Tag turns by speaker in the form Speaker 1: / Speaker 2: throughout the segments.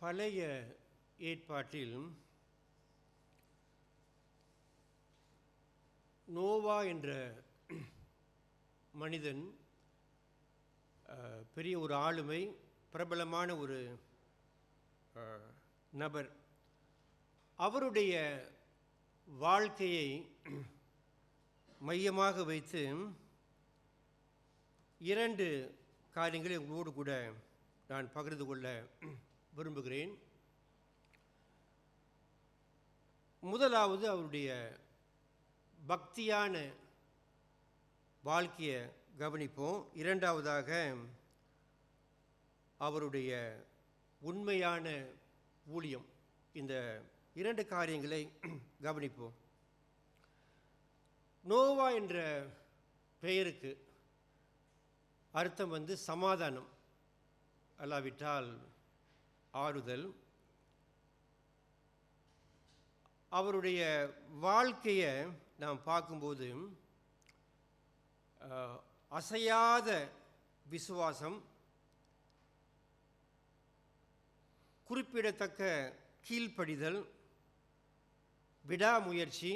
Speaker 1: பழைய ஏற்பாட்டில் நோவா என்ற மனிதன் பெரிய ஒரு ஆளுமை, பிரபலமான ஒரு நபர். அவருடைய வாழ்க்கையை மையமாக வைத்து இரண்டு காரியங்களை உங்களோடு கூட நான் பகிர்ந்து கொள்ள விரும்புகிறேன். முதலாவது அவருடைய பக்தியான வாழ்க்கையை கவனிப்போம். இரண்டாவதாக அவருடைய உண்மையான ஊழியம். இந்த இரண்டு காரியங்களை கவனிப்போம். நோவா என்ற பெயருக்கு அர்த்தம் சமாதானம், அல்லாவிட்டால் ஆறுதல். அவருடைய வாழ்க்கையை நாம் பார்க்கும்போது அசையாத விசுவாசம், குறிப்பிடத்தக்க கீழ்ப்படிதல், விடாமுயற்சி,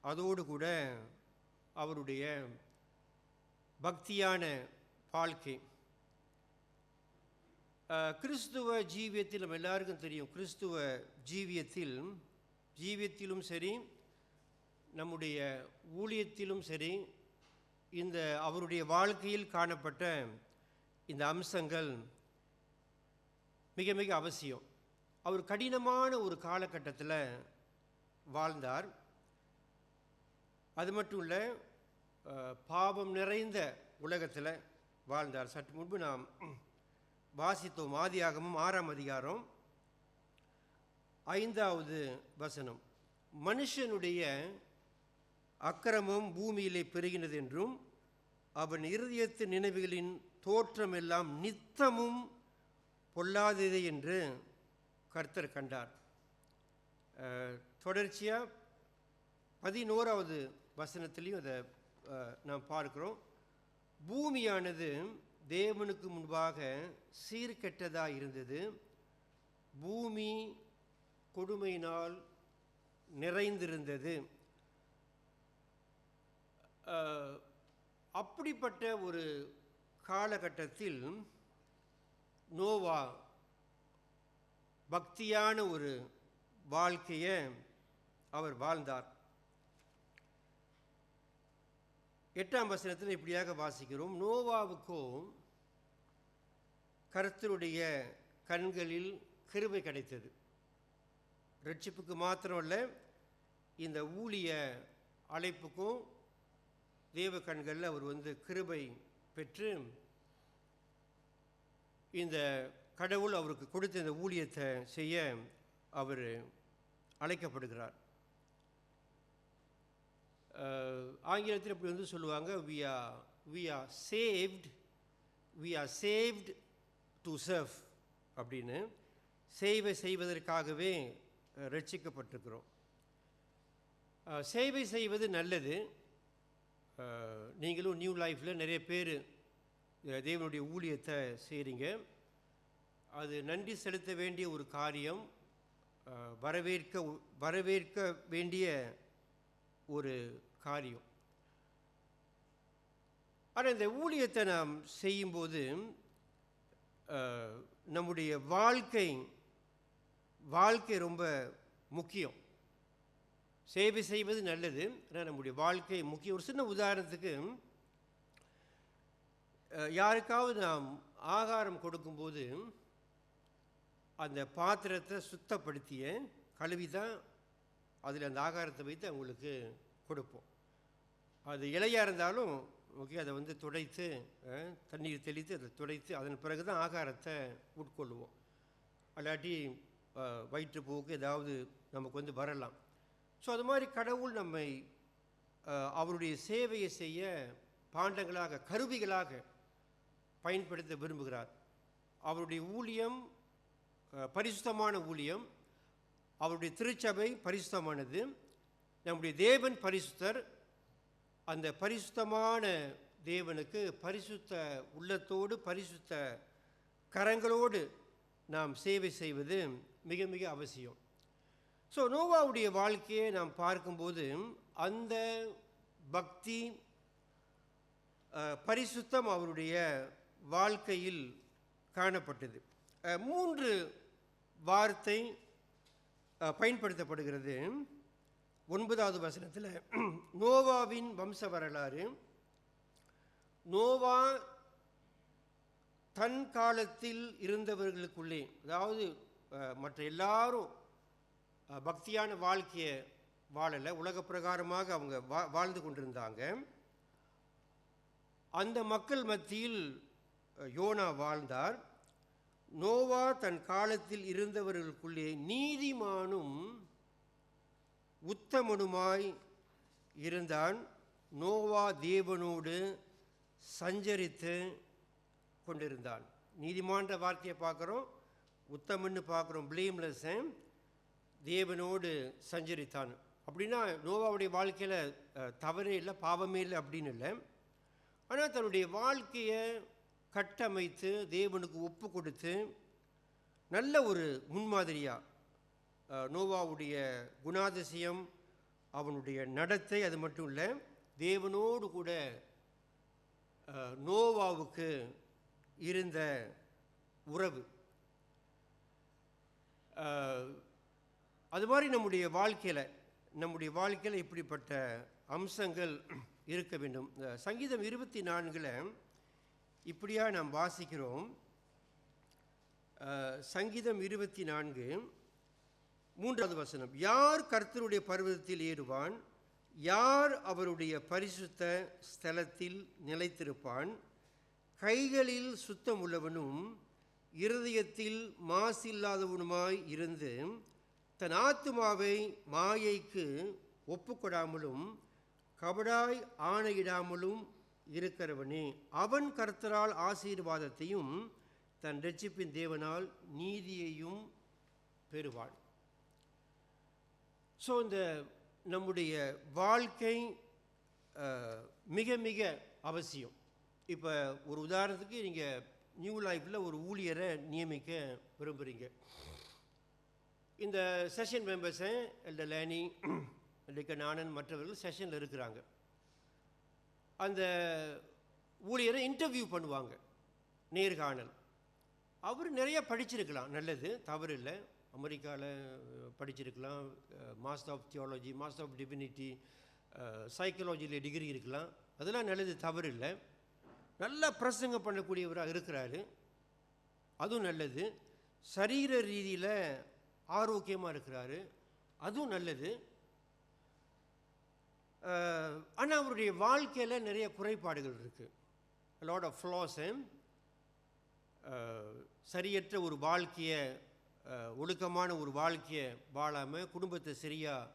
Speaker 1: அதோடு கூட அவருடைய பக்தியான வாழ்க்கை. கிறிஸ்துவ ஜீவியத்தில் நம்ம எல்லாருக்கும் தெரியும், கிறிஸ்துவ ஜீவியத்திலும் சரி, நம்முடைய ஊழியத்திலும் சரி, இந்த அவருடைய வாழ்க்கையில் காணப்பட்ட இந்த அம்சங்கள் மிக மிக அவசியம். அவர் கடினமான ஒரு காலகட்டத்தில் வாழ்ந்தார். அது மட்டும் இல்லை, பாவம் நிறைந்த உலகத்தில் வாழ்ந்தார். சற்று முன்பு நாம் வாசித்தோம், ஆதியாகமம் 6ஆம் அதிகாரம் 5வது வசனம். மனுஷனுடைய அக்கிரமம் பூமியிலே பெருகினது என்றும் அவன் இருதயத்து நினைவுகளின் தோற்றம் எல்லாம் நித்தமும் பொல்லாதது என்று கர்த்தர் கண்டார். தொடர்ச்சியாக 11வது வசனத்திலையும் அதை நாம் பார்க்கிறோம். பூமியானது தேவனுக்கு முன்பாக சீர்கெட்டதாக இருந்தது, பூமி கொடுமையினால் நிறைந்திருந்தது. அப்படிப்பட்ட ஒரு காலகட்டத்தில் நோவா பக்தியான ஒரு வாழ்க்கையை அவர் வாழ்ந்தார். 8ஆம் வசனத்தில் இப்படியாக வாசிக்கிறோம். நோவாவுக்கும் கர்த்தருடைய கண்களில் கிருபை கிடைத்தது. ரட்சிப்புக்கு மாத்திரமல்ல, இந்த ஊழிய அழைப்புக்கும் தேவ கண்களில் அவர் கிருபை பெற்று இந்த கடவுள் அவருக்கு கொடுத்த இந்த ஊழியத்தை செய்ய அவர் அழைக்கப்படுகிறார். ஆங்கிலத்தில் இப்படி சொல்லுவாங்க, we are saved to serve அப்படின்னு. சேவை செய்வதற்காகவே ரட்சிக்கப்பட்டிருக்கிறோம். சேவை செய்வது நல்லது. நீங்களும் நியூ லைஃப்பில் நிறைய பேர் தேவனுடைய ஊழியத்தை செய்கிறீங்க. அது நன்றி செலுத்த வேண்டிய ஒரு காரியம், வரவேற்க வேண்டிய ஒரு காரியம். ஆனால் இந்த ஊழியத்தை நாம் செய்யும்போது நம்முடைய வாழ்க்கை ரொம்ப முக்கியம். சேவை செய்வது நல்லது, ஆனால் நம்முடைய வாழ்க்கை முக்கியம். ஒரு சின்ன உதாரணத்துக்கு, யாருக்காவது நாம் ஆகாரம் கொடுக்கும்போது அந்த பாத்திரத்தை சுத்தப்படுத்திய கழுவி தான் அதில் அந்த ஆகாரத்தை வைத்து அவங்களுக்கு கொடுப்போம். அது இலையாக இருந்தாலும் ஓகே, அதை துடைத்து தண்ணீர் தெளித்து அதை துடைத்து அதன் பிறகு தான் ஆகாரத்தை உட்கொள்ளுவோம். அல்லாட்டி வயிற்றுப்போக்கு ஏதாவது நமக்கு வரலாம். ஸோ அது மாதிரி கடவுள் நம்மை அவருடைய சேவையை செய்ய பாண்டங்களாக, கருவிகளாக பயன்படுத்த விரும்புகிறார். அவருடைய ஊழியம் பரிசுத்தமான ஊழியம். அவருடைய திருச்சபை பரிசுத்தமானது. நம்முடைய தேவன் பரிசுத்தர். அந்த பரிசுத்தமான தேவனுக்கு பரிசுத்த உள்ளத்தோடு, பரிசுத்த கரங்களோடு நாம் சேவை செய்வது மிக மிக அவசியம். ஸோ நோவாவுடைய வாழ்க்கையை நாம் பார்க்கும்போது அந்த பக்தி, பரிசுத்தம் அவருடைய வாழ்க்கையில் காணப்பட்டது. 3 வார்த்தை பயன்படுத்தப்படுகிறது 9வது வசனத்தில். நோவாவின் வம்ச வரலாறு. நோவா தன் காலத்தில் இருந்தவர்களுக்குள்ளே, அதாவது மற்ற எல்லாரும் பக்தியான வாழ்க்கையை வாழலை, உலக பிரகாரமாக அவங்க வாழ்ந்து கொண்டிருந்தாங்க. அந்த மக்கள் மத்தியில் யோனா வாழ்ந்தார். நோவா தன் காலத்தில் இருந்தவர்களுக்குள்ளே நீதிமானும் உத்தமனுமாய் இருந்தான். நோவா தேவனோடு சஞ்சரித்து கொண்டிருந்தான். நீதிமான்ற வார்த்தையை பார்க்குறோம், உத்தமன்னு பார்க்குறோம், பிளேம்லெஸ். தேவனோடு சஞ்சரித்தான் அப்படின்னா நோவாவுடைய வாழ்க்கையில் தவறே இல்லை, பாவமே இல்லை அப்படின்னு இல்லை. ஆனால் தன்னுடைய வாழ்க்கையை கட்டமைத்து தேவனுக்கு ஒப்பு கொடுத்து நல்ல ஒரு முன்மாதிரியாக நோவாவுடைய குணாதிசயம், அவனுடைய நடத்தை, அது மட்டும் இல்லை, தேவனோடு கூட நோவாவுக்கு இருந்த உறவு. அது மாதிரி நம்முடைய வாழ்க்கையில் இப்படிப்பட்ட அம்சங்கள் இருக்க வேண்டும். சங்கீதம் 24 இப்படியா நாம் வாசிக்கிறோம். சங்கீதம் 24 3வது வசனம். யார் கர்த்தருடைய பர்வதத்தில் ஏறுவான்? யார் அவருடைய பரிசுத்த ஸ்தலத்தில் நிலைத்திருப்பான்? கைகளில் சுத்தம் உள்ளவனும் இருதயத்தில் மாசில்லாதவனுமாய் இருந்து தன் ஆத்துமாவை மாயைக்கு ஒப்புக்கொடாமலும் கபடாய் ஆணையிடாமலும் இருக்கிறவனே, அவன் கர்த்தரால் ஆசீர்வாதத்தையும் தன் இரட்சிப்பின் தேவனால் நீதியையும் பெறுவான். ஸோ இந்த நம்முடைய வாழ்க்கை மிக மிக அவசியம். இப்போ ஒரு உதாரணத்துக்கு நீங்கள் நியூ லைஃப்பில் ஒரு ஊழியரை நியமிக்க விரும்புகிறீங்க. இந்த செஷன் மெம்பர்ஸை எல்டர் லேனி, எல்டர் ஆனந்த் மற்றவர்கள் செஷனில் இருக்கிறாங்க. அந்த ஊழியரை இன்டர்வியூ பண்ணுவாங்க, நேர்காணல். அவர் நிறைய படிச்சிருக்கலாம், நல்லது, தவறு இல்லை. அமெரிக்காவில் படிச்சிருக்கலாம், master of theology, master of divinity, சைக்காலஜியில் டிகிரி இருக்கலாம், அதெல்லாம் நல்லது, தவறு இல்லை. நல்லா பிரசங்கம் பண்ணக்கூடியவராக இருக்கிறாரு, அதுவும் நல்லது. சரீர ரீதியில் ஆரோக்கியமாக இருக்கிறாரு, அதுவும் நல்லது. ஆனால் அவருடைய வாழ்க்கையில் நிறைய குறைபாடுகள் இருக்குது, லாட் ஆஃப் ஃப்ளாஸ். சரியற்ற ஒரு வாழ்க்கையை, ஒழுக்கமான ஒரு வாழ்க்கையை வாழாமல், குடும்பத்தை சரியாக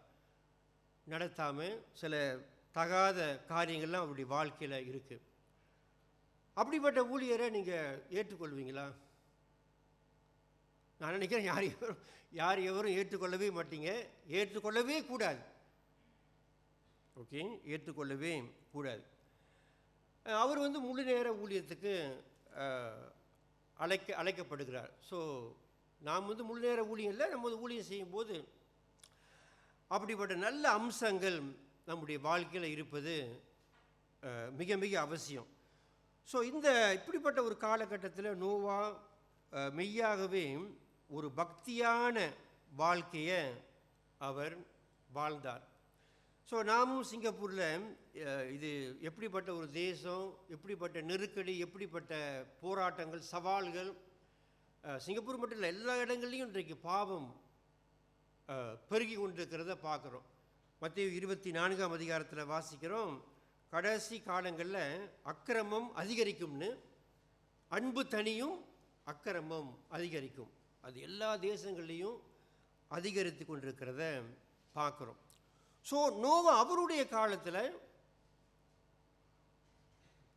Speaker 1: நடத்தாமல், சில தகாத காரியங்கள்லாம் அவருடைய வாழ்க்கையில் இருக்குது. அப்படிப்பட்ட ஊழியரை நீங்கள் ஏற்றுக்கொள்வீங்களா? நான் நினைக்கிறேன் யார் எவரும் ஏற்றுக்கொள்ளவே மாட்டீங்க, ஏற்றுக்கொள்ளவே கூடாது. ஓகே, ஏற்றுக்கொள்ளவே கூடாது. அவர் முழு நேர ஊழியத்துக்கு அழைக்கப்படுகிறார். ஸோ நாம் முழு நேர ஊழியம் இல்லை, நம்ம ஊழியம் செய்யும்போது அப்படிப்பட்ட நல்ல அம்சங்கள் நம்முடைய வாழ்க்கையில் இருப்பது மிக மிக அவசியம். ஸோ இப்படிப்பட்ட ஒரு காலகட்டத்தில் நோவா மெய்யாகவே ஒரு பக்தியான வாழ்க்கையை அவர் வாழ்ந்தார். ஸோ நாமும் சிங்கப்பூரில் இது எப்படிப்பட்ட ஒரு தேசம், எப்படிப்பட்ட நெருக்கடி, எப்படிப்பட்ட போராட்டங்கள், சவால்கள், சிங்கப்பூர் மட்டும் இல்லை, எல்லா இடங்கள்லையும் இன்றைக்கு பாவம் பெருகி கொண்டிருக்கிறத பார்க்குறோம். மத்தேயு 24ஆம் அதிகாரத்தில் வாசிக்கிறோம், கடைசி காலங்களில் அக்கிரமம் அதிகரிக்கும்னு, அன்பு தனியும் அக்கிரமம் அதிகரிக்கும். அது எல்லா தேசங்கள்லேயும் அதிகரித்து கொண்டிருக்கிறத பார்க்குறோம். ஸோ நோவா அவருடைய காலத்தில்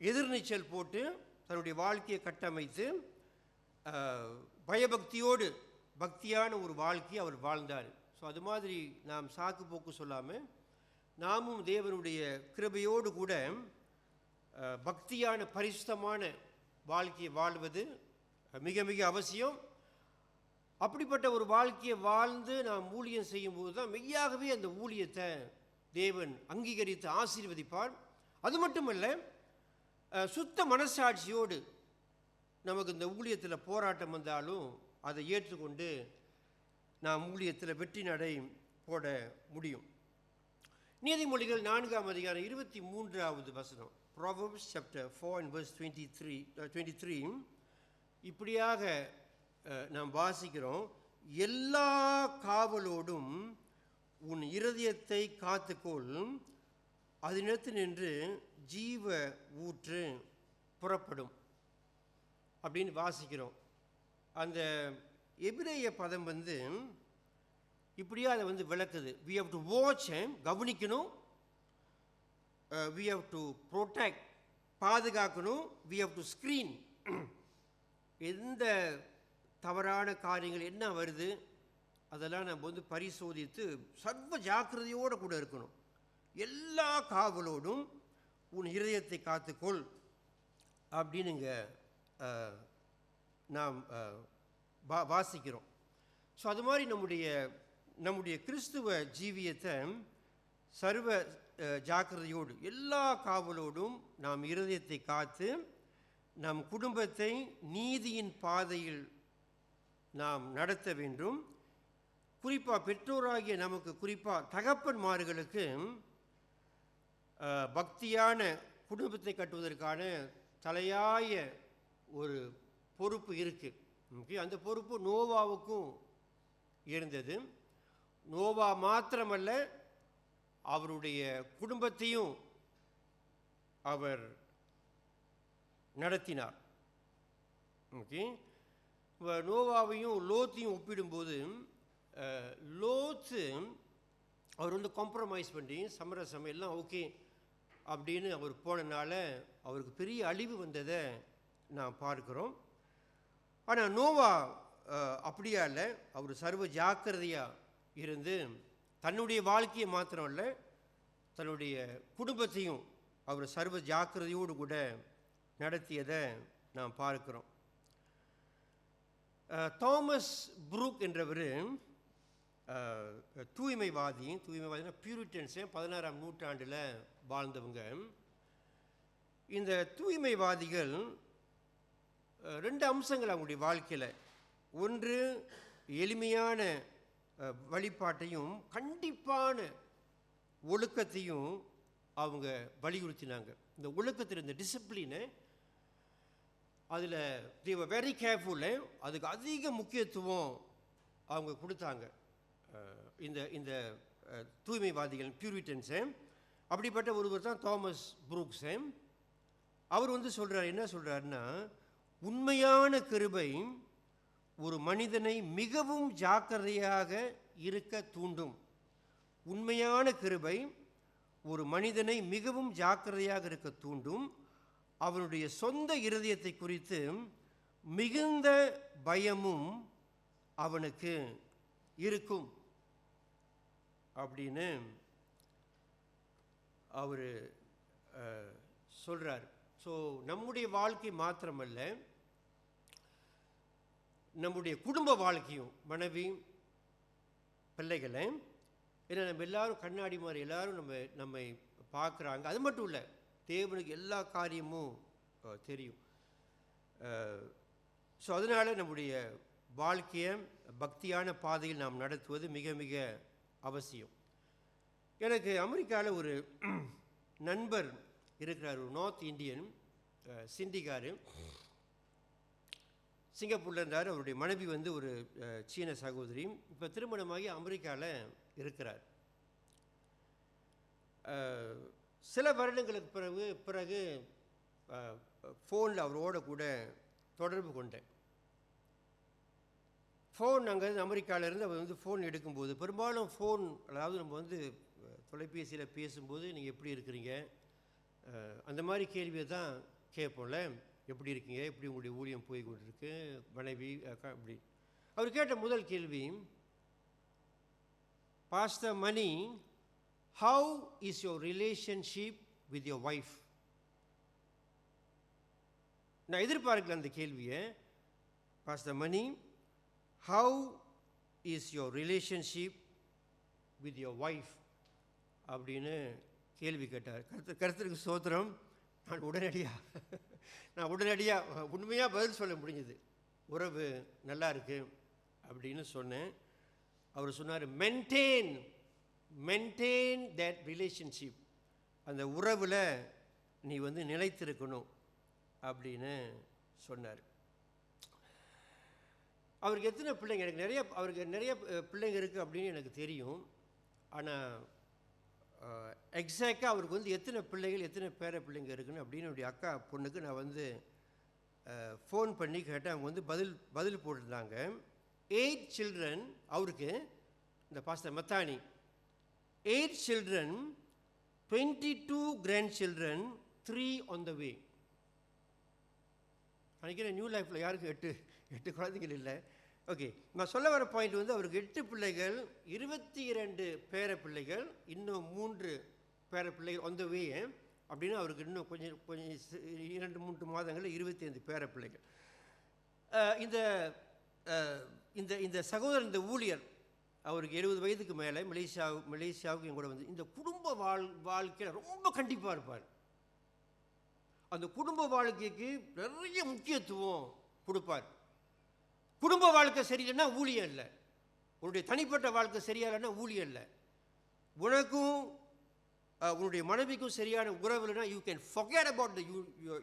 Speaker 1: எதிர்நீச்சல் போட்டு தன்னுடைய வாழ்க்கையை கட்டமைத்து பயபக்தியோடு பக்தியான ஒரு வாழ்க்கையை அவர் வாழ்ந்தார். ஸோ அது மாதிரி நாம் சாக்கு போக்கு சொல்லாமல் நாமும் தேவனுடைய கிருபையோடு கூட பக்தியான பரிசுத்தமான வாழ்க்கையை வாழ்வது மிக மிக அவசியம். அப்படிப்பட்ட ஒரு வாழ்க்கையை வாழ்ந்து நாம் ஊழியம் செய்யும்போது தான் மெய்யாகவே அந்த ஊழியத்தை தேவன் அங்கீகரித்து ஆசீர்வதிப்பார். அது மட்டுமல்ல, சுத்த மனசாட்சியோடு நமக்கு இந்த ஊழியத்தில் போராட்டம் வந்தாலும் அதை ஏற்றுக்கொண்டு நாம் ஊழியத்தில் வெற்றி நடை போட முடியும். நீதிமொழிகள் 4ஆம் அதிகாரம் 23வது வசனம், Proverbs chapter 4 and verse 23 இப்படியாக நாம் வாசிக்கிறோம். எல்லா காவலோடும் உன் இருதயத்தை காத்துக்கொள், அதனிடத்து நின்று ஜீவ ஊற்று புறப்படும் அப்படின்னு வாசிக்கிறோம். அந்த எபிரேய பதம் இப்படியே அதை விளக்குது. we have to watch, கவனிக்கணும், we have to protect, பாதுகாக்கணும், we have to screen. எந்த தவறான காரியங்கள் என்ன வருது அதெல்லாம் நம்ம பரிசோதித்து சர்வ ஜாக்கிரதையோடு கூட இருக்கணும். எல்லா காவலோடும் உன் இருதயத்தை காத்துக்கொள் அப்படின்னுங்க நாம் வாசிக்கிறோம். ஸோ அது மாதிரி நம்முடைய கிறிஸ்துவ ஜீவியத்தை சர்வ ஜாக்கிரதையோடு எல்லா காவலோடும் நாம் இருதயத்தை காத்து நம் குடும்பத்தை நீதியின் பாதையில் நாம் நடத்த வேண்டும். குறிப்பாக பெற்றோராகிய நமக்கு, குறிப்பாக தகப்பன்மார்களுக்கு பக்தியான குடும்பத்தை கட்டுவதற்கான தலையாய ஒரு பொறுப்பு இருக்குது. அந்த பொறுப்பு நோவாவுக்கும் இருந்தது. நோவா மாத்திரமல்ல, அவருடைய குடும்பத்தையும் அவர் நடத்தினார். ஓகே, நோவாவையும் லோத்தையும் ஒப்பிடும்போது லோத்து அவர் காம்ப்ரமைஸ் பண்ணி சமரசம் எல்லாம் ஓகே அப்படின்னு அவர் போனனால அவருக்கு பெரிய அழிவு வந்ததை நாம் பார்க்கிறோம். ஆனால் நோவா அப்படியா இல்லை, அவர் சர்வ ஜாக்கிரதையாக இருந்து தன்னுடைய வாழ்க்கையை மாத்திரம் இல்லை, தன்னுடைய குடும்பத்தையும் அவர் சர்வ ஜாக்கிரதையோடு கூட நடத்தியதை நாம் பார்க்கிறோம். தாமஸ் புரூக் என்றவர் தூய்மைவாதினா பியூரிட்டன்ஸ், 16ஆம் நூற்றாண்டில் வாழ்ந்தவங்க. இந்த தூய்மைவாதிகள் 2 அம்சங்கள் அவங்களுடைய வாழ்க்கையில். ஒன்று, எளிமையான வழிபாட்டையும் கண்டிப்பான ஒழுக்கத்தையும் அவங்க வலியுறுத்தினாங்க. இந்த ஒழுக்கத்தில், இந்த டிசிப்ளினை, அதில் they were very careful, அதுக்கு அதிக முக்கியத்துவம் அவங்க கொடுத்தாங்க. இந்த தூய்மைவாதிகள், பியூரிட்டன்ஸு. அப்படிப்பட்ட ஒருவர் தான் தாமஸ் புரூக்ஸு. அவர் சொல்கிறார், என்ன சொல்கிறாருன்னா, உண்மையான கிருபை ஒரு மனிதனை மிகவும் ஜாக்கிரதையாக இருக்க தூண்டும். உண்மையான கிருபை ஒரு மனிதனை மிகவும் ஜாக்கிரதையாக இருக்க தூண்டும். அவனுடைய சொந்த இருதயத்தை குறித்து மிகுந்த பயமும் அவனுக்கு இருக்கும் அப்படின்னு அவர் சொல்கிறார். ஸோ நம்முடைய வாழ்க்கை மாத்திரமல்ல, நம்முடைய குடும்ப வாழ்க்கையும், மனைவி பிள்ளைகளை, ஏன்னா நம்ம எல்லாரும் கண்ணாடி மாதிரி எல்லாரும் நம்மை பார்க்குறாங்க. அது மட்டும் இல்லை, தேவனுக்கு எல்லா காரியமும் தெரியும். ஸோ அதனால் நம்முடைய வாழ்க்கையை பக்தியான பாதையில் நாம் நடத்துவது மிக மிக அவசியம். எனக்கு அமெரிக்காவில் ஒரு நண்பர் இருக்கிறார், ஒரு நார்த் இந்தியன், சிண்டிகாரு. சிங்கப்பூரில் இருந்தார். அவருடைய மனைவி ஒரு சீன சகோதரி. இப்போ திருமணமாகி அமெரிக்காவில் இருக்கிறார். சில வருடங்களுக்கு பிறகு ஃபோனில் அவரோட கூட தொடர்பு கொண்டேன். ஃபோன் அங்கேருந்து அமெரிக்காவிலேருந்து அவர் ஃபோன் எடுக்கும்போது, பெரும்பாலும் ஃபோன், அதாவது நம்ம தொலைபேசியில் பேசும்போது நீங்கள் எப்படி இருக்கிறீங்க அந்த மாதிரி கேள்வியை தான் கேட்போம்ல. எப்படி இருக்கீங்க, எப்படி உங்களுடைய ஊழியம் போய் கொண்டிருக்கு, மனைவி அப்படி. அவர் கேட்ட முதல் கேள்வி, pastor Mani, how is your relationship with your wife? நான் எதிர்பார்க்கல அந்த கேள்வியை. Pastor Mani, how is your relationship with your wife அப்படின்னு கேள்வி கேட்டார். கருத்திற்கு ஸ்தோத்திரம். நான் உடனடியாக உண்மையாக பதில் சொல்ல முடிஞ்சது. உறவு நல்லா இருக்கு அப்படின்னு சொன்னேன். அவர் சொன்னார், மெயின்டைன் தட் ரிலேஷன்ஷிப், அந்த உறவில் நீ நிலைத்திருக்கணும் அப்படின்னு சொன்னார். அவருக்கு எத்தனை பிள்ளைங்க, அவருக்கு நிறைய பிள்ளைங்க இருக்குது அப்படின்னு எனக்கு தெரியும். ஆனால் எக்ஸாக்டாக அவருக்கு எத்தனை பிள்ளைகள், எத்தனை பேர பிள்ளைங்க இருக்குன்னு அப்படின்னு என்னுடைய அக்கா பொண்ணுக்கு நான் ஃபோன் பண்ணி கேட்டேன். அவங்க பதில் போட்டிருந்தாங்க. 8 children அவருக்கு, இந்த பாஸ்டர் மத்தானி, 8 children, 22 grandchildren, 3 on the way. நினைக்கிறேன் நியூ லைஃப்பில் யாருக்கும் 8 குழந்தைகள் இல்லை. ஓகே, நான் சொல்ல வர பாயிண்ட் அவருக்கு 8 பிள்ளைகள், 22 பேர பிள்ளைகள், இன்னும் 3 பேர பிள்ளைகள் on the way. அப்படின்னு அவருக்கு இன்னும் கொஞ்சம் 2-3 மாதங்களில் 25 பேர பிள்ளைகள். இந்த சகோதரர், இந்த ஊழியர், அவருக்கு 70 வயதுக்கு மேலே மலேசியாவுக்கு என் கூட இந்த குடும்ப வாழ்க்கையில் ரொம்ப கண்டிப்பாக இருப்பார். அந்த குடும்ப வாழ்க்கைக்கு நிறைய முக்கியத்துவம் கொடுப்பார். குடும்ப வாழ்க்கை சரியில்லைன்னா ஊழியம் இல்லை. உன்னுடைய தனிப்பட்ட வாழ்க்கை சரியா இல்லைன்னா ஊழியம் இல்லை. உனக்கும் உன்னுடைய மனைவிக்கும் சரியான உறவு இல்லைன்னா you can forget about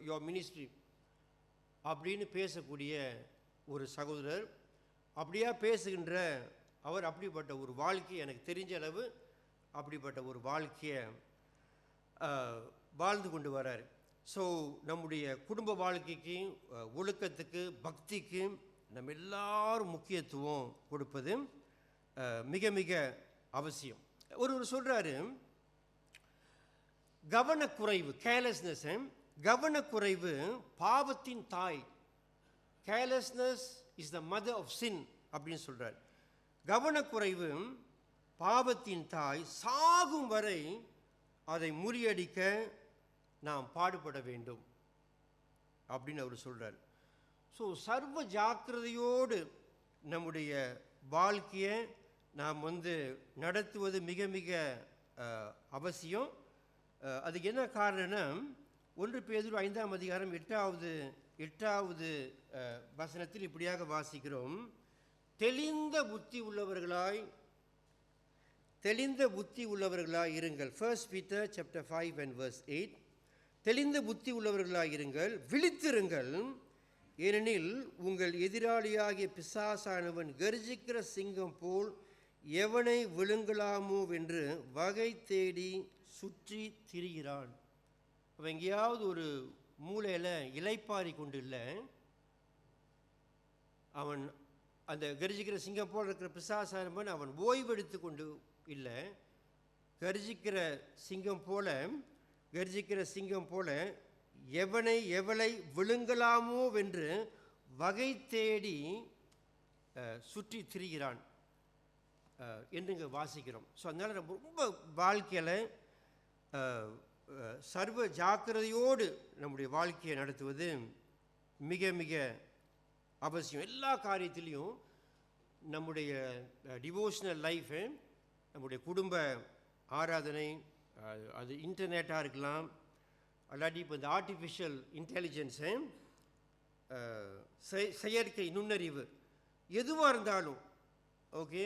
Speaker 1: your ministry அப்படின்னு பேசக்கூடிய ஒரு சகோதரர். அப்படியா பேசுகின்ற அவர் அப்படிப்பட்ட ஒரு வாழ்க்கையை, எனக்கு தெரிஞ்ச அளவு அப்படிப்பட்ட ஒரு வாழ்க்கையை வாழ்ந்து கொண்டு வரார். ஸோ நம்முடைய குடும்ப வாழ்க்கைக்கு, ஒழுக்கத்துக்கு, பக்திக்கு நம்ம எல்லாரும் முக்கியத்துவம் கொடுப்பது மிக மிக அவசியம். ஒருவர் சொல்கிறாரு, கவனக்குறைவு, கேர்லெஸ்னஸ், கவனக்குறைவு பாவத்தின் தாய். Carelessness is the mother of sin அப்படின்னு சொல்கிறார். கவனக்குறைவு பாவத்தின் தாய், சாகும் வரை அதை முறியடிக்க நாம் பாடுபட வேண்டும் அப்படின்னு அவர் சொல்கிறார். ஸோ சர்வ ஜாக்கிரதையோடு நம்முடைய வாழ்க்கையை நாம் நடத்துவது மிக மிக அவசியம். அதுக்கு என்ன காரணம்னா, 1 பேதுரு 5ஆம் அதிகாரம் 8வது வசனத்தில் இப்படியாக வாசிக்கிறோம். தெளிந்த புத்தி உள்ளவர்களாய் இருங்கள். 1 Peter chapter 5 and verse 8. தெளிந்த புத்தி உள்ளவர்களாய் இருங்கள், விழித்திருங்கள், ஏனெனில் உங்கள் எதிராளியாகிய பிசாசானவன் கர்ஜிக்கிற சிங்கம் போல் எவனை விழுங்கலாமோ என்று வகை தேடி சுற்றி திரிகிறான். அவன் எங்கேயாவது ஒரு மூலையில் இலைப்பாரி கொண்டு இல்லை, அவன் அந்த கர்ஜிக்கிற சிங்கம் போல் இருக்கிற பிசாசானவன் அவன் ஓய்வெடுத்து கொண்டு இல்லை, கர்ஜிக்கிற சிங்கம் போல எவளை விழுங்கலாமோ என்று வகை தேடி சுற்றி திரிகிறான் என்று இங்கே வாசிக்கிறோம். ஸோ அதனால் நம்ம ரொம்ப வாழ்க்கையில் சர்வ ஜாக்கிரதையோடு நம்முடைய வாழ்க்கையை நடத்துவது மிக மிக அவசியம். எல்லா காரியத்திலையும் நம்முடைய டிவோஷனல் லைஃபு, நம்முடைய குடும்ப ஆராதனை, அது இன்டர்நெட்டாக இருக்கலாம், அல்லாட்டி இப்போ இந்த ஆர்டிஃபிஷியல் இன்டெலிஜென்ஸு, செயற்கை நுண்ணறிவு, எதுவாக இருந்தாலும் ஓகே,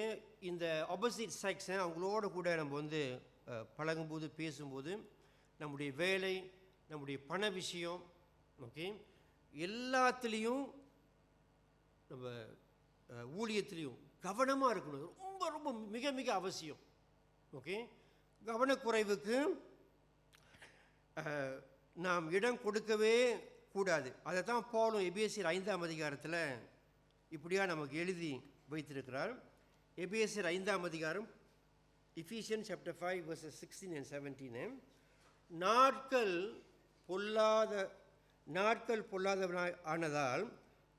Speaker 1: இந்த ஆப்போசிட் செக்ஸ் அவங்களோட கூட நம்ம பழகும்போது, பேசும்போது, நம்முடைய வேலை, நம்முடைய பண விஷயம், ஓகே, எல்லாத்துலேயும் நம்ம ஊழியத்துலேயும் கவனமாக இருக்கணும். ரொம்ப ரொம்ப மிக மிக அவசியம். ஓகே, கவனக்குறைவுக்கு நாம் இடம் கொடுக்கவே கூடாது. அதை தான் பவுலும் எபேசியர் 5ஆம் அதிகாரத்தில் இப்படியா நமக்கு எழுதி வைத்திருக்கிறார். எபேசியர் 5ஆம் அதிகாரம், Ephesians chapter 5 verses 16 and 17. நாட்கள் பொல்லாதவனாய் ஆனதால்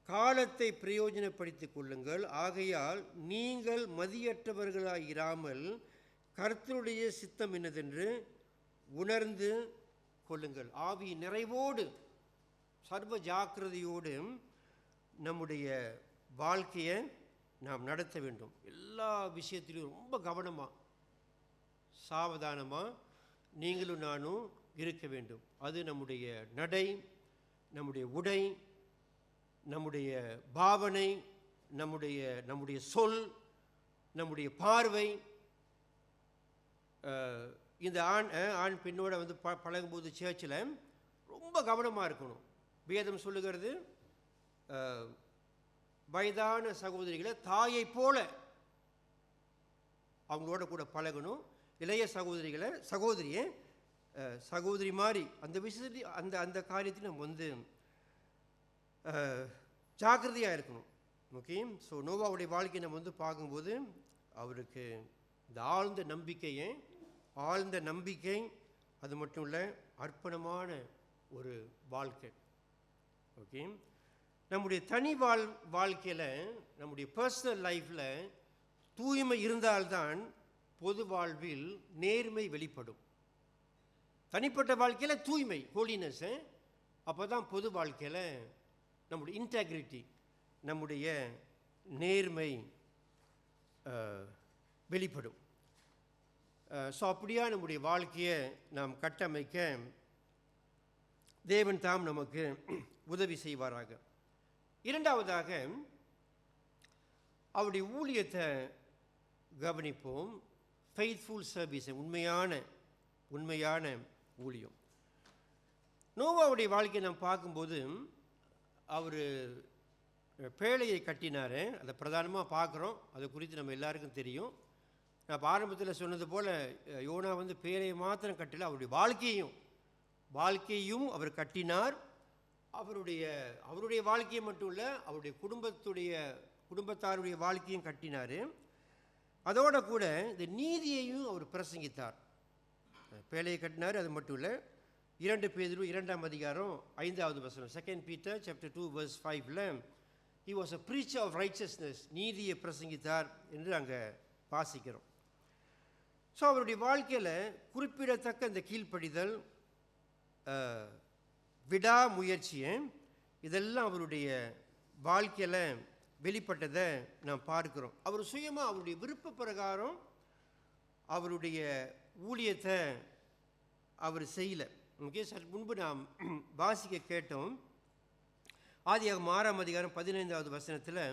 Speaker 1: காலத்தை பிரயோஜனப்படுத்திக் கொள்ளுங்கள். ஆகையால் நீங்கள் மதியற்றவர்களாய் இராமல் கர்த்தருடைய சித்தம் என்னதென்று உணர்ந்து கொள்ளுங்கள். ஆவி நிறைவோடு சர்வ ஜாக்கிரதையோடு நம்முடைய வாழ்க்கையை நாம் நடத்த வேண்டும். எல்லா விஷயத்திலும் ரொம்ப கவனமாக, சாவதானமாக நீங்களும் நானும் இருக்க வேண்டும். அது நம்முடைய நடை, நம்முடைய உடை, நம்முடைய பாவனை, நம்முடைய சொல், நம்முடைய பார்வை. இந்த ஆண் பெண்ணோட வந்து பழகும்போது சேர்ச்சில் ரொம்ப கவனமாக இருக்கணும். வேதம் சொல்லுகிறது, வயதான சகோதரிகளை தாயை போல அவங்களோட கூட பழகணும். இளைய சகோதரி மாதிரி அந்த விஷயத்தில் அந்த காரியத்தில் நம்ம வந்து ஜாக்கிரதையாக இருக்கணும். ஓகே. ஸோ நோவாவுடைய வாழ்க்கையை நம்ம வந்து பார்க்கும்போது அவருக்கு இந்த ஆழ்ந்த நம்பிக்கை, அது மட்டும் இல்லை அர்ப்பணமான ஒரு வாழ்க்கை. ஓகே. நம்முடைய தனி வாழ்க்கையில், நம்முடைய பர்சனல் லைஃப்பில் தூய்மை இருந்தால்தான் பொது வாழ்வில் நேர்மை வெளிப்படும். தனிப்பட்ட வாழ்க்கையில் தூய்மை, ஹோலினஸ், அப்போ தான் பொது வாழ்க்கையில் நம்முடைய இன்டெகிரிட்டி, நம்முடைய நேர்மை வெளிப்படும். ஸோ அப்படியா நம்முடைய வாழ்க்கையை நாம் கட்டமைக்க தேவன் தாம் நமக்கு உதவி செய்வாராக. இரண்டாவதாக அவருடைய ஊழியத்தை கவனிப்போம். ஃபெய்த்ஃபுல் சர்வீஸ், உண்மையான ஊழியம். நோவாவுடைய வாழ்க்கையை நாம் பார்க்கும்போது அவர் பேழையை கட்டினார். அதை பிரதானமாக பார்க்குறோம். அதை குறித்து நம்ம எல்லாருக்கும் தெரியும். நான் ஆரம்பத்தில் சொன்னது போல் யோனா வந்து பேழையை மாத்திரம் கட்டலை, அவருடைய வாழ்க்கையும் அவர் கட்டினார். அவருடைய வாழ்க்கையை மட்டும் இல்லை, அவருடைய குடும்பத்தாருடைய வாழ்க்கையும் கட்டினார். அதோட கூட இந்த நீதியையும் அவர் பிரசங்கித்தார். பேழையை கட்டினார். அது மட்டும் இல்லை, 2 பேதுரு 2ஆம் அதிகாரம் 5வது வசனம், 2 Peter chapter 2 verse 5ல he was a preacher of righteousness, நீதியை பிரசங்கித்தார் என்று அங்கே வாசிக்கிறோம். ஸோ அவருடைய வாழ்க்கையில் குறிப்பிடத்தக்க இந்த கீழ்ப்படிதல், விடாமுயற்சியை, இதெல்லாம் அவருடைய வாழ்க்கையில் வெளிப்பட்டதை நாம் பார்க்கிறோம். அவர் சுயமாக அவருடைய விருப்ப பிரகாரம் அவருடைய ஊழியத்தை அவர் செய்யலை. ஓகே. சற்று முன்பு நாம் வாசிக்க கேட்டோம். ஆதியாகமம் 6ஆம் அதிகாரம் 15வது வசனத்தில்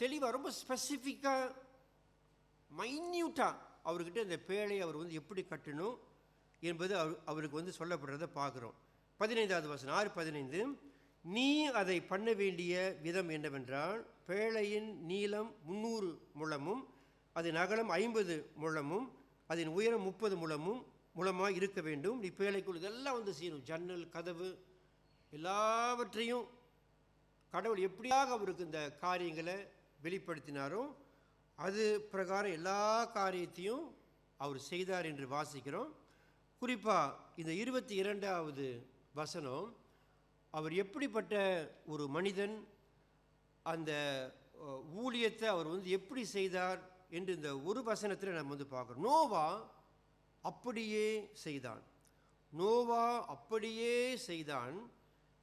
Speaker 1: தெளிவாக, ரொம்ப ஸ்பெசிஃபிக்காக, மைன்யூட்டாக அவர்கிட்ட இந்த பேழையை அவர் வந்து எப்படி கட்டணும் என்பது அவருக்கு வந்து சொல்லப்படுறதை பார்க்குறோம். 15வது வசனம், 6:15, நீ அதை பண்ண வேண்டிய விதம் என்னவென்றால், பேழையின் நீளம் 300 முழமும் அதன் அகலம் 50 முழமும் அதன் உயரம் 30 முழமாக இருக்க வேண்டும். நீ பேழைக்குள் இதெல்லாம் வந்து செய்யணும். ஜன்னல், கதவு எல்லாவற்றையும் கடவுள் எப்படியாக அவருக்கு இந்த காரியங்களை வெளிப்படுத்தினாரோ அது பிரகாரம் எல்லா காரியத்தையும் அவர் செய்தார் என்று வாசிக்கிறோம். குறிப்பாக இந்த 22வது வசனம், அவர் எப்படிப்பட்ட ஒரு மனிதன், அந்த ஊழியத்தை அவர் வந்து எப்படி செய்தார் என்று இந்த ஒரு வசனத்தில் நம்ம வந்து பார்க்குறோம். நோவா அப்படியே செய்தான்.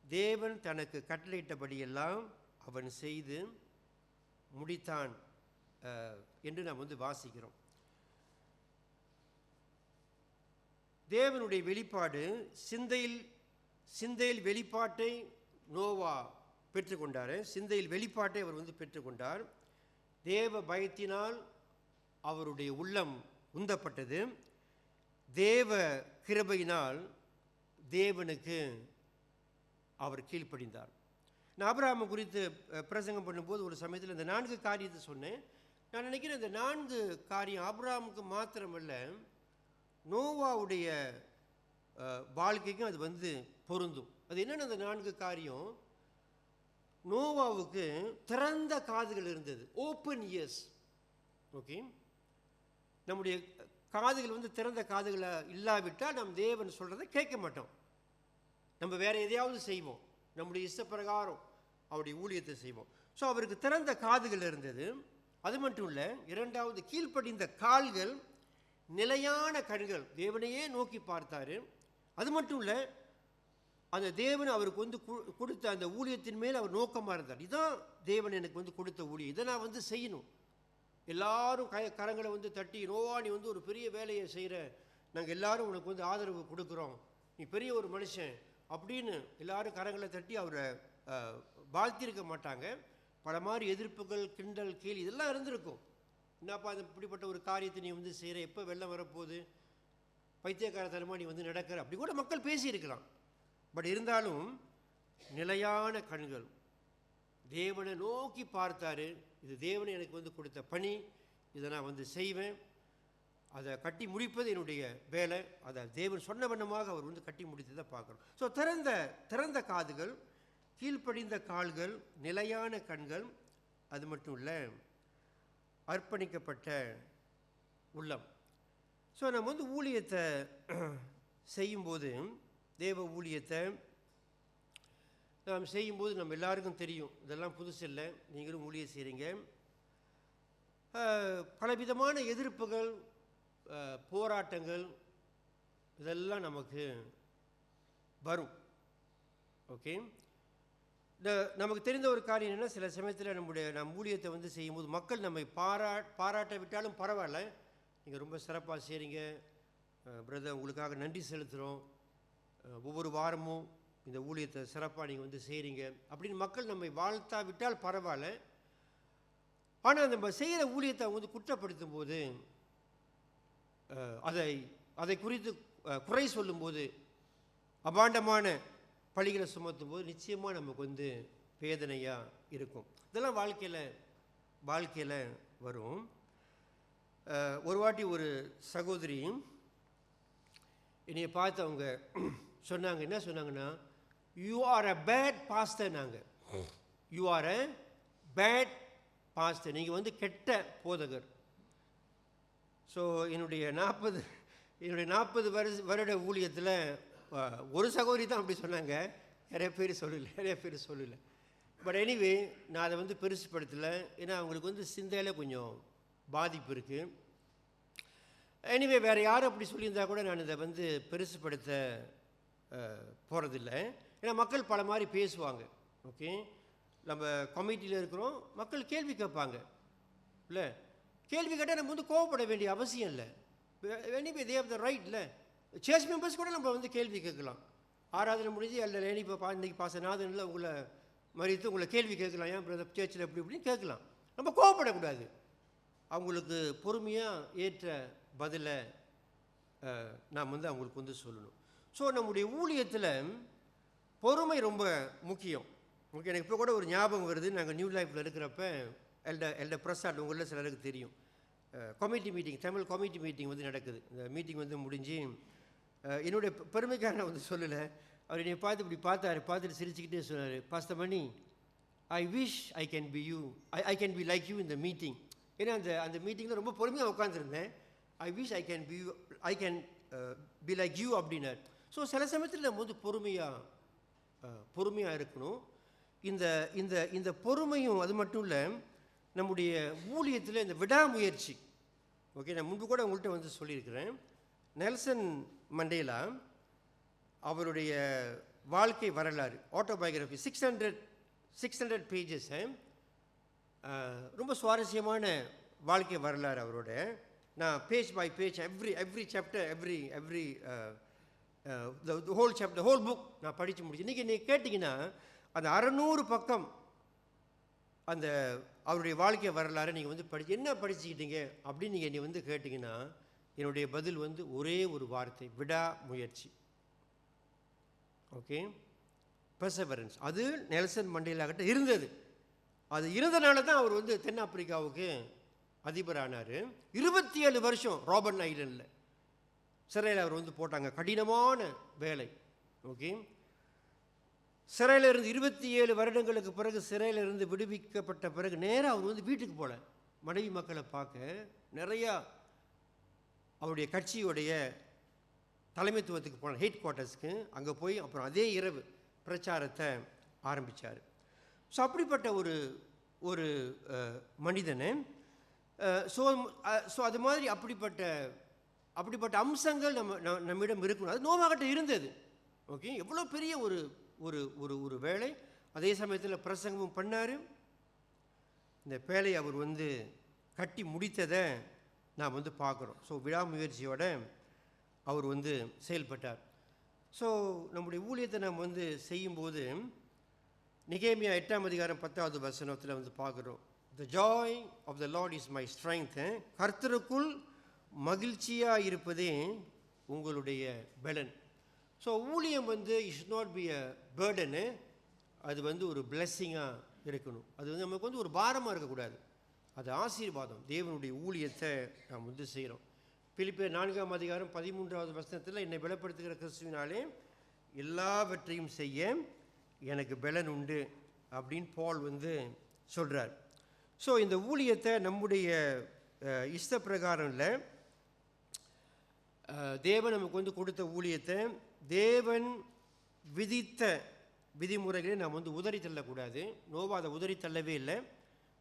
Speaker 1: தேவன் தனக்கு கட்டளையிட்டபடியெல்லாம் அவன் செய்து முடித்தான் என்று நாம் வந்து வாசிக்கிறோம். தேவனுடைய வெளிப்பாடு, சிந்தையில் வெளிப்பாட்டை நோவா பெற்றுக்கொண்டார். சிந்தையில் வெளிப்பாட்டை அவர் வந்து பெற்றுக்கொண்டார். தேவ பயத்தினால் அவருடைய உள்ளம் உந்தப்பட்டது. தேவ கிருபையினால் தேவனுக்கு அவர் கீழ்ப்படிந்தார். நான் ஆபிரகாமை குறித்து பிரசங்கம் பண்ணும்போது ஒரு சமயத்தில் இந்த 4 காரியத்தை சொன்னேன். நான் நினைக்கிறேன் இந்த 4 காரியம் ஆபிரகாமுக்கு மாத்திரமல்ல, நோவாவுடைய வாழ்க்கைக்கும் அது வந்து பொருந்தும். அது என்னென்ன அந்த 4 காரியம்? நோவாவுக்கு திறந்த காதுகள் இருந்தது, ஓப்பன் இயர்ஸ். ஓகே. நம்முடைய காதுகள் வந்து திறந்த காதுகளை இல்லாவிட்டால் நம் தேவன் சொல்கிறத கேட்க மாட்டோம். நம்ம வேற எதையாவது செய்வோம், நம்முடைய இஷ்டப்பிரகாரம் அவருடைய ஊழியத்தை செய்வோம். ஸோ அவருக்கு திறந்த காதுகள் இருந்தது. அது மட்டும் இல்லை, 2வது கீழ்ப்படிந்த கால்கள், நிலையான கண்கள், தேவனையே நோக்கி பார்த்தாரு. அது மட்டும் இல்லை, அந்த தேவன் அவருக்கு வந்து கொடுத்த அந்த ஊழியத்தின் மேல் அவர் நோக்கமாக இருந்தார். இதுதான் தேவன் எனக்கு வந்து கொடுத்த ஊழியம், இதை நான் வந்து செய்யணும். எல்லாரும் கரங்களை வந்து தட்டி, நோவா நீ வந்து ஒரு பெரிய வேலையை செய்கிற, நாங்கள் எல்லாரும் உனக்கு வந்து ஆதரவு கொடுக்குறோம், நீ பெரிய ஒரு மனுஷன் அப்படின்னு எல்லாரும் கரங்களை தட்டி அவரை வாழ்த்திருக்க மாட்டாங்க. பல மாதிரி எதிர்ப்புகள், கிண்டல், கேலி இதெல்லாம் இருந்திருக்கும். என்னப்பா அது இப்படிப்பட்ட ஒரு காரியத்தை நீ வந்து செய்கிற, எப்போ வெள்ளம் வரப்போகுது, பைத்தியக்காரத்தனமாக நீ வந்து நடக்கிற, அப்படி கூட மக்கள் பேசியிருக்கலாம். பட் இருந்தாலும் நிலையான கண்கள், தேவனை நோக்கி பார்த்தாரு. இது தேவனை எனக்கு வந்து கொடுத்த பணி, இதை நான் வந்து செய்வேன், அதை கட்டி முடிப்பது என்னுடைய வேலை. அதை தேவன் சொன்ன வண்ணமாக அவர் வந்து கட்டி முடித்ததை பார்க்குறோம். ஸோ திறந்த காதுகள், கீழ்ப்படிந்த கால்கள், நிலையான கண்கள், அது மட்டும் இல்லை அர்ப்பணிக்கப்பட்ட உள்ளம். ஸோ நம்ம வந்து ஊழியத்தை செய்யும்போது, தேவ ஊழியத்தை நாம் செய்யும்போது நம்ம எல்லாருக்கும் தெரியும், இதெல்லாம் புதுசு இல்லை, நீங்களும் ஊழியம் செய்கிறீங்க. பலவிதமான எதிர்ப்புகள், போராட்டங்கள் இதெல்லாம் நமக்கு வரும். ஓகே, நமக்கு தெரிந்த ஒரு காரியம் என்னென்னா, சில சமயத்தில் நம் ஊழியத்தை வந்து செய்யும்போது மக்கள் நம்மை பாராட்ட விட்டாலும் பரவாயில்ல, நீங்கள் ரொம்ப சிறப்பாக செய்கிறீங்க பிரதர், உங்களுக்காக நன்றி செலுத்துகிறோம், ஒவ்வொரு வாரமும் இந்த ஊழியத்தை சிறப்பாக நீங்கள் வந்து செய்கிறீங்க அப்படின்னு மக்கள் நம்மை வாழ்த்தா விட்டால் பரவாயில்ல. ஆனால் நம்ம செய்கிற ஊழியத்தை அவங்க வந்து குற்றப்படுத்தும் போது, அதை குறித்து குறை சொல்லும்போது, அபாண்டமான பழிகளை சுமத்தும் போது நிச்சயமாக நமக்கு வந்து வேதனையாக இருக்கும். இதெல்லாம் வாழ்க்கையில் வரும். ஒரு வாட்டி ஒரு சகோதரி என்னையை பார்த்து அவங்க சொன்னாங்க, என்ன சொன்னாங்கன்னா, you are a bad pastor. நாங்கள் you are a bad pastor, நீங்கள் வந்து கெட்ட போதகர். ஸோ என்னுடைய 40 வருட ஊழியத்தில் ஒரு சகோதரி தான் அப்படி சொன்னாங்க, நிறைய பேர் சொல்லலை. பட் எனிவே நான் அதை வந்து பெருசுப்படுத்தலை, ஏன்னா அவங்களுக்கு வந்து சிந்தையில் கொஞ்சம் பாதிப்பு இருக்குது. எனிவே வேறு யாரும் அப்படி சொல்லியிருந்தா கூட நான் இதை வந்து பெருசுப்படுத்த போகிறதில்லை. ஏன்னா மக்கள் பல மாதிரி பேசுவாங்க. ஓகே, நம்ம கமிட்டியில் இருக்கிறோம், மக்கள் கேள்வி கேட்பாங்க. இல்லை, கேள்வி கேட்டால் நம்ம வந்து கோவப்பட வேண்டிய அவசியம் இல்லை. Anyway they have the right. இல்லை, சர்ச் மெம்பர்ஸ் கூட நம்ம வந்து கேள்வி கேட்கலாம். ஆராதனை முடிஞ்சு அல்ல இப்போ இன்றைக்கி பாசநாதனில் உங்களை மறித்து உங்களை கேள்வி கேட்கலாம், ஏன் பிரதர் சர்ச்சில் எப்படி இப்படின்னு கேட்கலாம். நம்ம கோவப்படக்கூடாது. அவங்களுக்கு பொறுமையாக ஏற்ற பதிலை நாம் வந்து அவங்களுக்கு வந்து சொல்லணும். ஸோ நம்முடைய ஊழியத்தில் பொறுமை ரொம்ப முக்கியம். ஓகே, எனக்கு இப்போ கூட ஒரு ஞாபகம் வருது. நாங்கள் நியூ லைஃப்பில் இருக்கிறப்ப எல்டர் பிரசாத், உங்களில் சிலருக்கு தெரியும், committee meeting, Tamil committee meeting வந்து நடக்குது. இந்த மீட்டிங் வந்து முடிஞ்சு என்னுடைய பெருமைக்காக நான் வந்து சொல்லலை, அவர் என்னை பார்த்து இப்படி பார்த்துட்டு சிரிச்சுக்கிட்டே சொன்னார், pastor Mani, I wish I can be like you இந்த மீட்டிங். ஏன்னா அந்த மீட்டிங்கில் ரொம்ப பொறுமையாக உட்காந்துருந்தேன். I wish I can be like you அப்படின்னார். ஸோ சில சமயத்தில் நம்ம வந்து பொறுமையாக இருக்கணும். இந்த பொறுமையும் அது மட்டும் இல்லை, நம்முடைய ஊழியத்தில் இந்த விடாமுயற்சி. ஓகே, நான் முன்பு கூட உங்கள்கிட்ட வந்து சொல்லியிருக்கிறேன், நெல்சன் மண்டேலா அவருடைய வாழ்க்கை வரலாறு, ஆட்டோபயோகிராஃபி, 600 பேஜஸ், ரொம்ப சுவாரஸ்யமான வாழ்க்கை வரலாறு அவரோட. நான் page by page every chapter every whole chapter whole book நான் படித்து முடிச்சு. இன்றைக்கி நீங்கள் கேட்டிங்கன்னா அந்த 600 பக்கம் அந்த அவருடைய வாழ்க்கை வரலாறு நீங்கள் வந்து என்ன படிச்சுக்கிட்டீங்க அப்படின்னு நீங்கள் என்னை வந்து கேட்டிங்கன்னா, என்னுடைய பதில் வந்து ஒரே ஒரு வார்த்தை, விடாமுயற்சி. Okay, perseverance. அது நெல்சன் மண்டேலா கிட்ட இருந்தது. அது இருந்தனால தான் அவர் வந்து தென்னாப்பிரிக்காவுக்கு அதிபரானார். 27 வருஷம் ராபர்ட் ஐலண்டில் சிறையில் அவர் வந்து போட்டாங்க, கடினமான வேலை. ஓகே, சிறையில் இருந்து 27 வருடங்களுக்கு பிறகு, சிறையில் இருந்து விடுவிக்கப்பட்ட பிறகு நேராக அவர் வந்து வீட்டுக்கு போகல, மனைவி மக்களை பார்க்க நிறையா அவருடைய கட்சியுடைய தலைமைத்துவத்துக்கு போன ஹெட் குவார்ட்டர்ஸ்க்கு அங்கே போய் அப்புறம் அதே இரவு பிரச்சாரத்தை ஆரம்பித்தார். ஸோ அப்படிப்பட்ட ஒரு மனிதனை ஸோ அது மாதிரி அப்படிப்பட்ட அம்சங்கள் நம்மிடம் இருக்கணும். அது நோவாகிட்ட இருந்தது. ஓகே, எவ்வளோ பெரிய ஒரு ஒரு ஒரு ஒரு வேலை. அதே சமயத்தில் பிரசங்கமும் பண்ணார். இந்த பேழையை அவர் கட்டி முடித்ததை நாம் பார்க்குறோம். ஸோ விடாமுயற்சியோட அவர் செயல்பட்டார். ஸோ நம்முடைய ஊழியத்தை நாம் செய்யும்போது நெகேமியா 8ஆம் அதிகாரம் 10வது வசனத்தில் பார்க்குறோம். The joy of the lord is my strength. கர்த்தருக்குள் மகிழ்ச்சியாக இருப்பதே உங்களுடைய பலன். ஸோ ஊழியம் is not be a burden, அது ஒரு பிளெஸ்ஸிங்காக இருக்கணும். அது நமக்கு ஒரு பாரமாக இருக்கக்கூடாது. அது ஆசீர்வாதம். தேவனுடைய ஊழியத்தை நாம் செய்கிறோம். பிலிப்பியர் 4ஆம் அதிகாரம் 13வது வசனத்தில் என்னை பலப்படுத்துகிற கிறிஸ்துவினாலே எல்லாவற்றையும் செய்ய எனக்கு பலன் உண்டு அப்படின்னு பால் சொல்கிறார். ஸோ இந்த ஊழியத்தை நம்முடைய இஷ்ட பிரகாரம் இல்லை, தேவன் நமக்கு கொடுத்த ஊழியத்தை தேவன் விதித்த விதிமுறைகளை நாம் உதறி தள்ளக்கூடாது. நோவா அதை உதறி தள்ளவே இல்லை.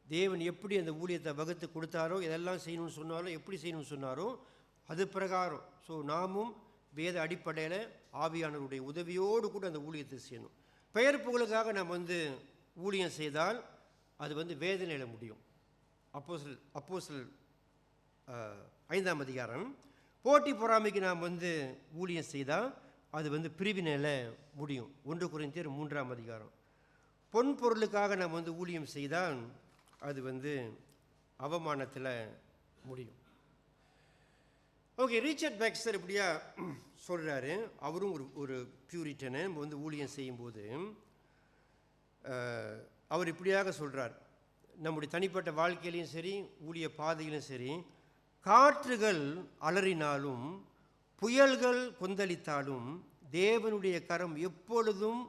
Speaker 1: தேவன் எப்படி அந்த ஊழியத்தை வகுத்து கொடுத்தாரோ, எதெல்லாம் செய்யணும்னு சொன்னாரோ, எப்படி செய்யணும்னு சொன்னாரோ அது பிரகாரம். ஸோ நாமும் வேத அடிப்படையில் ஆவியானவருடைய உதவியோடு கூட அந்த ஊழியத்தை செய்யணும். பெயர் புகழுக்காக நாம் ஊழியம் செய்தால் அது வேதனையில் முடியும். அப்போஸ்தலர் 5ஆம் அதிகாரம், போட்டி பொறாமைக்கு நாம் ஊழியம் செய்தால் அது பிரிவினையில் முடியும். 1 கொரிந்தியர் 3ஆம் அதிகாரம், பொன் பொருளுக்காக நாம் ஊழியம் செய்தால் அது அவமானத்தில் முடியும். ஓகே, ரிச்சர்ட் பெக்ஸ்டர் இப்படியா சொல்கிறாரு. அவரும் ஒரு பியூரிட்டனை ஊழியம் செய்யும்போது அவர் இப்படியாக சொல்கிறார். நம்முடைய தனிப்பட்ட வாழ்க்கையிலையும் சரி, ஊழிய பாதையிலும் சரி, காற்றுகள் அலறினாலும் புயல்கள் கொந்தளித்தாலும் தேவனுடைய கரம் எப்பொழுதும்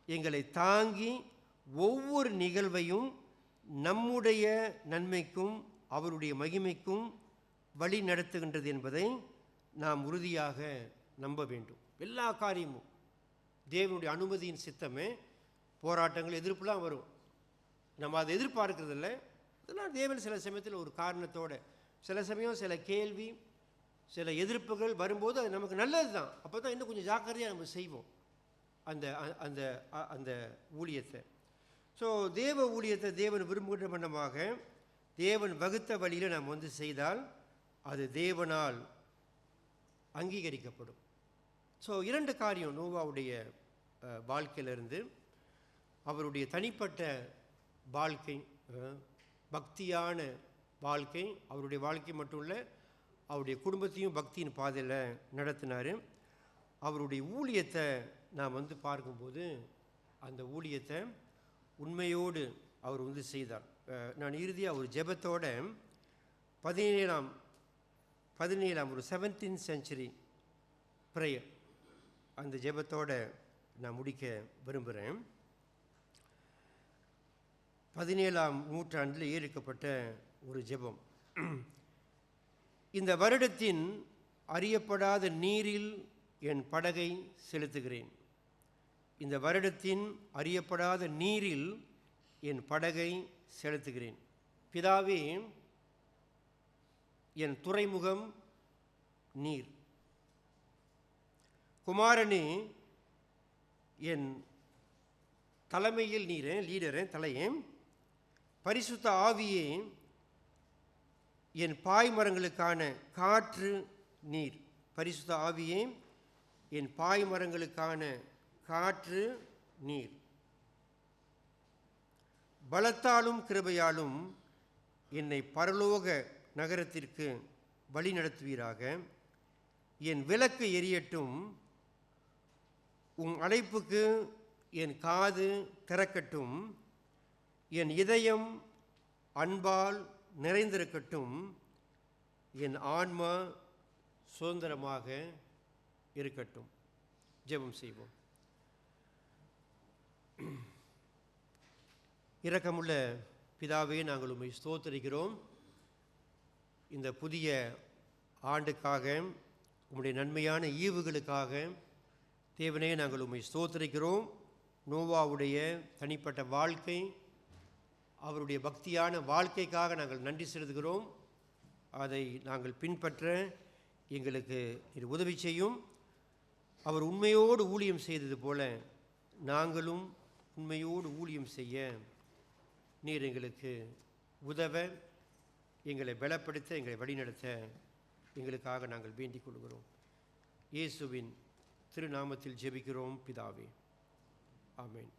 Speaker 1: எங்களை தாங்கி ஒவ்வொரு நிகழ்வையும் நம்முடைய நன்மைக்கும் அவருடைய மகிமைக்கும் வழி நடத்துகின்றது என்பதை நாம் உறுதியாக நம்ப வேண்டும். எல்லா காரியமும் தேவனுடைய அனுமதியின் சித்தமே. போராட்டங்கள், எதிர்ப்புலாம் வரும், நம்ம அதை எதிர்பார்க்கறதில்ல. இதெல்லாம் தேவன் சில சமயத்தில் ஒரு காரணத்தோடு, சில சமயம் சில கேள்வி, சில எதிர்ப்புகள் வரும்போது அது நமக்கு நல்லது தான். அப்போ தான் இன்னும் கொஞ்சம் ஜாக்கிரதையாக நம்ம செய்வோம் அந்த அந்த அந்த ஊழியத்தை. ஸோ தேவ ஊழியத்தை தேவன் விரும்புகின்ற வண்ணமாக தேவன் வகுத்த வழியில் நாம் செய்தால் அது தேவனால் அங்கீகரிக்கப்படும். ஸோ 2 காரியம் நோவாவுடைய வாழ்க்கையிலிருந்து, அவருடைய தனிப்பட்ட வாழ்க்கை, பக்தியான வாழ்க்கை, அவருடைய வாழ்க்கை மட்டும் இல்லை, அவருடைய குடும்பத்தையும் பக்தியின் பாதையில் நடத்தினார். அவருடைய ஊழியத்தை நாம் பார்க்கும்போது அந்த ஊழியத்தை உண்மையோடு அவர் செய்தார். நான் இறுதியாக ஒரு ஜெபத்தோட 17ஆம் ஒரு 17th century ப்ரேயர், அந்த ஜெபத்தோடு நான் முடிக்க விரும்புகிறேன். 17ஆம் நூற்றாண்டில் ஏற்கப்பட்ட ஒரு ஜெபம். இந்த வருடத்தின் அறியப்படாத நீரில் என் படகை செலுத்துகிறேன். இந்த வருடத்தின் அறியப்படாத நீரில் என் படகை செலுத்துகிறேன். பிதாவே, என் துறைமுகம் நீர். குமாரனே, என் தலைமையில் நீரே, லீடரே, தலையே. பரிசுத்த ஆவியே, என் பாய்மரங்களுக்கான காற்று நீர். பரிசுத்த ஆவியே, என் பாய்மரங்களுக்கான காற்று நீர். பலத்தாலும் கிருபையாலும் என்னை பரலோக நகரத்திற்கு வழி நடத்துவீராக. என் விளக்கு எரியட்டும், உம் அழைப்புக்கு என் காது திறக்கட்டும். என் இதயம் அன்பால் நிறைந்திருக்கட்டும். என் ஆன்மா சுதந்திரமாக இருக்கட்டும். ஜெபம் செய்வோம். இரக்கமுள்ள பிதாவே, நாங்கள் உம்மை ஸ்தோத்திரிக்கிறோம். இந்த புதிய ஆண்டுக்காக, உம்முடைய நன்மையான ஈவுகளுக்காக தேவனே நாங்கள் உம்மை ஸ்தோத்திரிக்கிறோம். நோவாவுடைய தனிப்பட்ட வாழ்க்கை, அவருடைய பக்தியான வாழ்க்கைக்காக நாங்கள் நன்றி செலுத்துகிறோம். அதை நாங்கள் பின்பற்ற எங்களுக்கு நீர் உதவி செய்யும். அவர் உண்மையோடு ஊழியம் செய்தது போல நாங்களும் உண்மையோடு ஊழியம் செய்ய நீர் எங்களுக்கு உதவ, எங்களை பலப்படுத்த, எங்களை வழிநடத்த எங்களுக்காக நாங்கள் வேண்டிக் கொள்கிறோம். இயேசுவின் திருநாமத்தில் ஜெபிக்கிறோம் பிதாவே. ஆமென்.